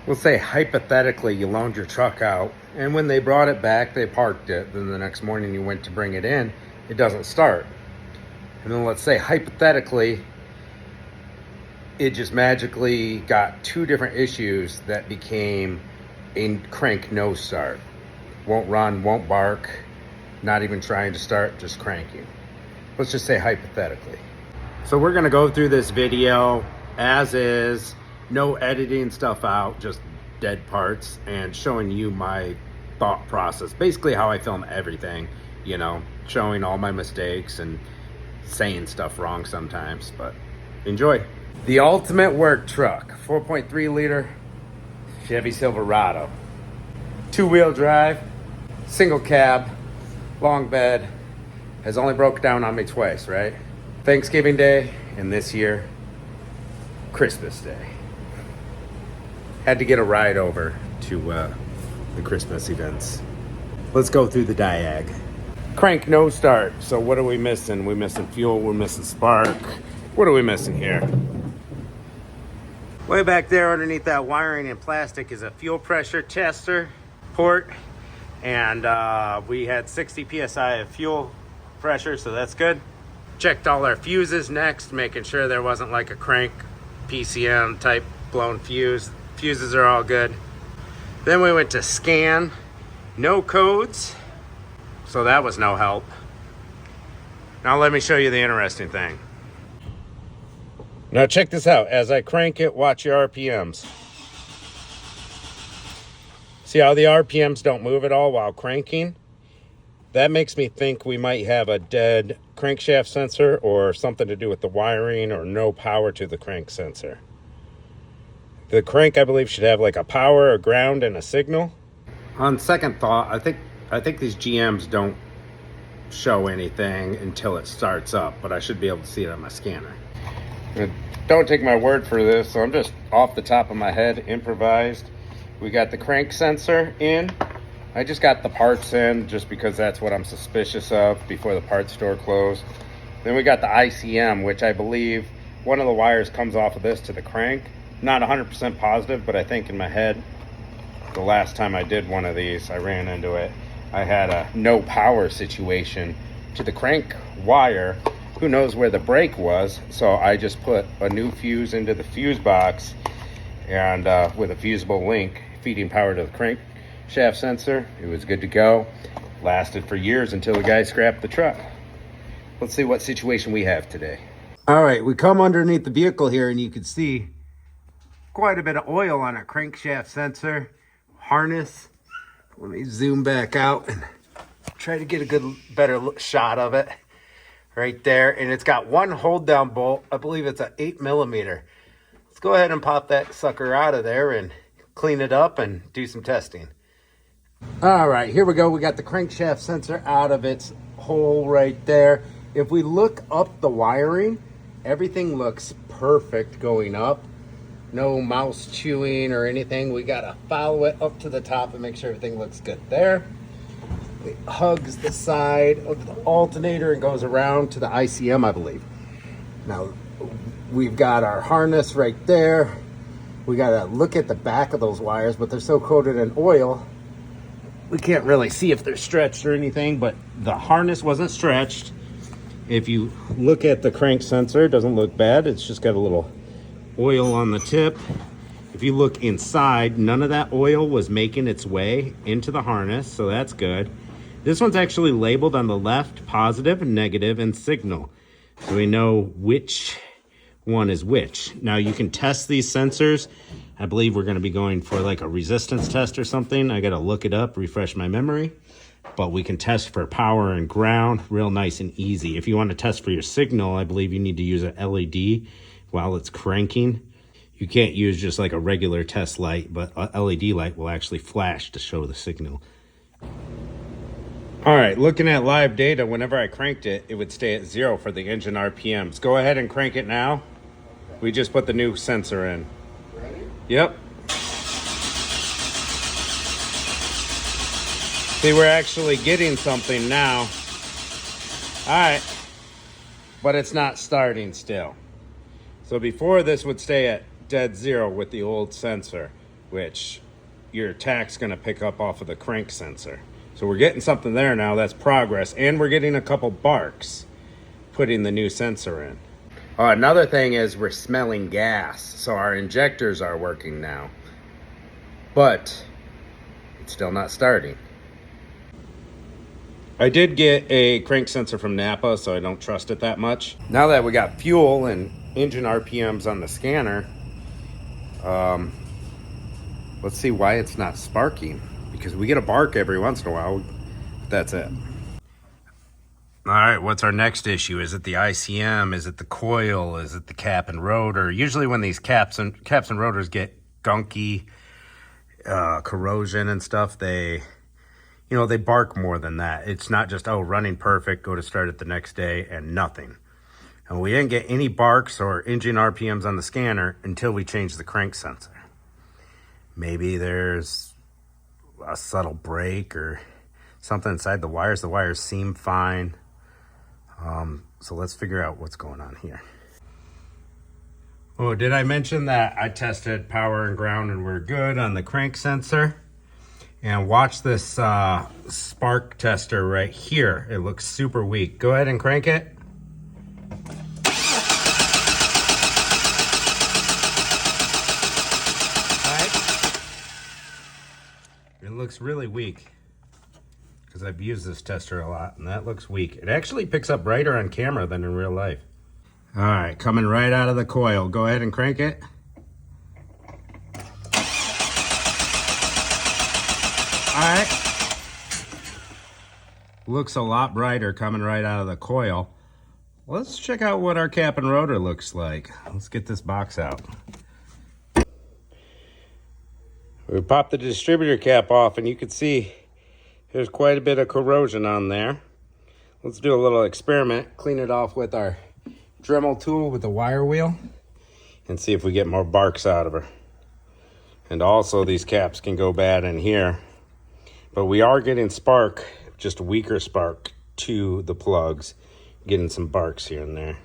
Let's say hypothetically you loaned your truck out, and when they brought it back, they parked it. Then the next morning you went to bring it in, it doesn't start. And then let's say hypothetically, it just magically got two different issues that became a crank no start. Won't run, won't bark, not even trying to start, just cranking. Let's just say hypothetically. So we're gonna go through this video as is, no editing stuff out, just dead parts, and showing you my thought process. Basically how I film everything, you know, showing all my mistakes and saying stuff wrong sometimes, but enjoy. The ultimate work truck, 4.3 liter Chevy Silverado. Two-wheel drive, single cab, long bed, has only broke down on me twice, right? Thanksgiving Day, and this year, Christmas Day. Had to get a ride over to the Christmas events. Let's go through the diag. Crank no start. So what are we missing? We're missing fuel, we're missing spark. What are we missing here? Way back there underneath that wiring in plastic is a fuel pressure tester port. And we had 60 PSI of fuel pressure, so that's good. Checked all our fuses next, making sure there wasn't like a crank PCM type blown fuse. Fuses are all good. Then we went to scan, no codes, so that was no help. Now let me show you the interesting thing. Now check this out. As I crank it, watch your RPMs. See how the RPMs don't move at all while cranking? That makes me think we might have a dead crankshaft sensor or something to do with the wiring or no power to the crank sensor. The crank, I believe, should have like a power, a ground, and a signal. On second thought, I think these GMs don't show anything until it starts up, but I should be able to see it on my scanner. Don't take my word for this, so I'm just off the top of my head, improvised. We got the crank sensor in. I just got the parts in just because that's what I'm suspicious of before the parts store closed. Then we got the ICM, which I believe one of the wires comes off of this to the crank. Not 100% positive, but I think in my head, the last time I did one of these, I ran into it. I had a no power situation to the crank wire. Who knows where the break was? So I just put a new fuse into the fuse box and with a fusible link feeding power to the crank shaft sensor. It was good to go. Lasted for years until the guy scrapped the truck. Let's see what situation we have today. All right, we come underneath the vehicle here and you can see quite a bit of oil on our crankshaft sensor harness. Let me zoom back out and try to get a better shot of it right there. And it's got one hold down bolt. I believe it's an 8mm. Let's go ahead and pop that sucker out of there and clean it up and do some testing. All right, here we go. We got the crankshaft sensor out of its hole right there. If we look up the wiring, everything looks perfect going up. No mouse chewing or anything. We gotta follow it up to the top and make sure everything looks good there. It hugs the side of the alternator and goes around to the ICM, I believe. Now, we've got our harness right there. We gotta look at the back of those wires, but they're so coated in oil, we can't really see if they're stretched or anything, but the harness wasn't stretched. If you look at the crank sensor, it doesn't look bad. It's just got a little oil on the tip. If you look inside, none of that oil was making its way into the harness, so that's good. This one's actually labeled on the left, positive, negative, and signal. So we know which one is which. Now you can test these sensors. I believe we're gonna be going for like a resistance test or something. I gotta look it up, refresh my memory. But we can test for power and ground real nice and easy. If you want to test for your signal, I believe you need to use an LED while it's cranking. You can't use just like a regular test light, but a LED light will actually flash to show the signal. All right, looking at live data, whenever I cranked it, it would stay at 0 for the engine RPMs. Go ahead and crank it now. We just put the new sensor in. Ready? Yep. See, we're actually getting something now. All right, but it's not starting still. So before, this would stay at dead 0 with the old sensor. which your tach's going to pick up off of the crank sensor. So we're getting something there now. That's progress. And we're getting a couple barks putting the new sensor in. Another thing is we're smelling gas. So our injectors are working now. But it's still not starting. I did get a crank sensor from Napa, so I don't trust it that much. Now that we got fuel and engine RPMs on the scanner, let's see why it's not sparking. Because we get a bark every once in a while. That's it. All right, what's our next issue? Is it the ICM? Is it the coil? Is it the cap and rotor? Usually when these caps and rotors get gunky, corrosion and stuff, they bark more than that. It's not just, oh, running perfect, go to start it the next day and nothing. And we didn't get any barks or engine RPMs on the scanner until we changed the crank sensor. Maybe there's a subtle break or something inside the wires. The wires seem fine. So let's figure out what's going on here. Oh, did I mention that I tested power and ground and we're good on the crank sensor? And watch this spark tester right here. It looks super weak. Go ahead and crank it. It looks really weak because I've used this tester a lot and that looks weak. It actually picks up brighter on camera than in real life. All right, coming right out of the coil. Go ahead and crank it. All right. Looks a lot brighter coming right out of the coil. Let's check out what our cap and rotor looks like. Let's get this box out. We popped the distributor cap off and you can see there's quite a bit of corrosion on there. Let's do a little experiment. Clean it off with our Dremel tool with the wire wheel and see if we get more barks out of her. And also these caps can go bad in here. But we are getting spark, just a weaker spark to the plugs. Getting some barks here and there.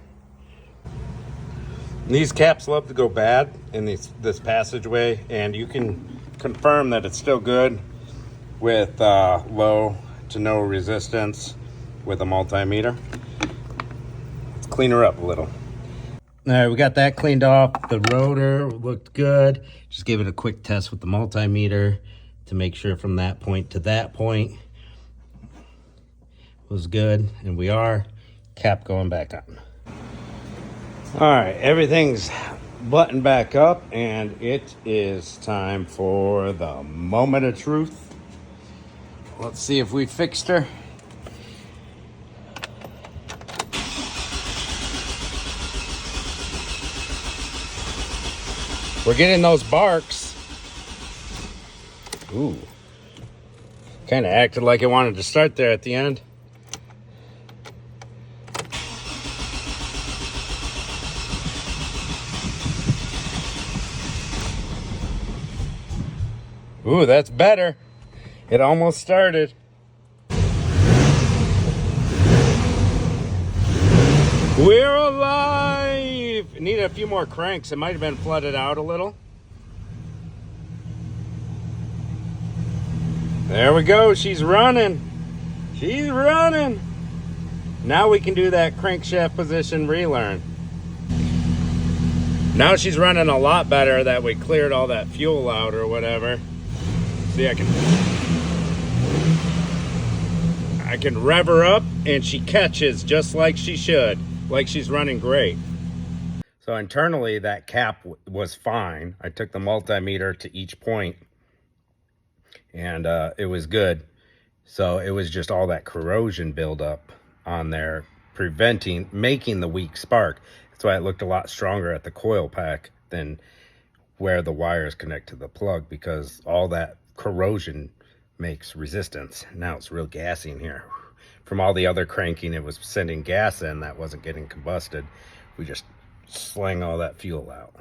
These caps love to go bad in this passageway, and you can confirm that it's still good with low to no resistance with a multimeter. Let's clean her up a little. All right, we got that cleaned off. The rotor looked good. Just gave it a quick test with the multimeter to make sure from that point to that point was good, and we are. Cap going back on. All right, everything's buttoned back up, and it is time for the moment of truth. Let's see if we fixed her. We're getting those barks. Ooh. Kind of acted like it wanted to start there at the end. Ooh, that's better. It almost started. We're alive! Needed a few more cranks. It might have been flooded out a little. There we go. She's running. She's running. Now we can do that crankshaft position relearn. Now she's running a lot better that we cleared all that fuel out or whatever. See, I can rev her up and she catches just like she should, like she's running great. So internally that cap was fine. I took the multimeter to each point and it was good. So it was just all that corrosion buildup on there making the weak spark. That's why it looked a lot stronger at the coil pack than where the wires connect to the plug, because all that corrosion makes resistance. Now it's real gassy in here. From all the other cranking, it was sending gas in that wasn't getting combusted. We just slang all that fuel out.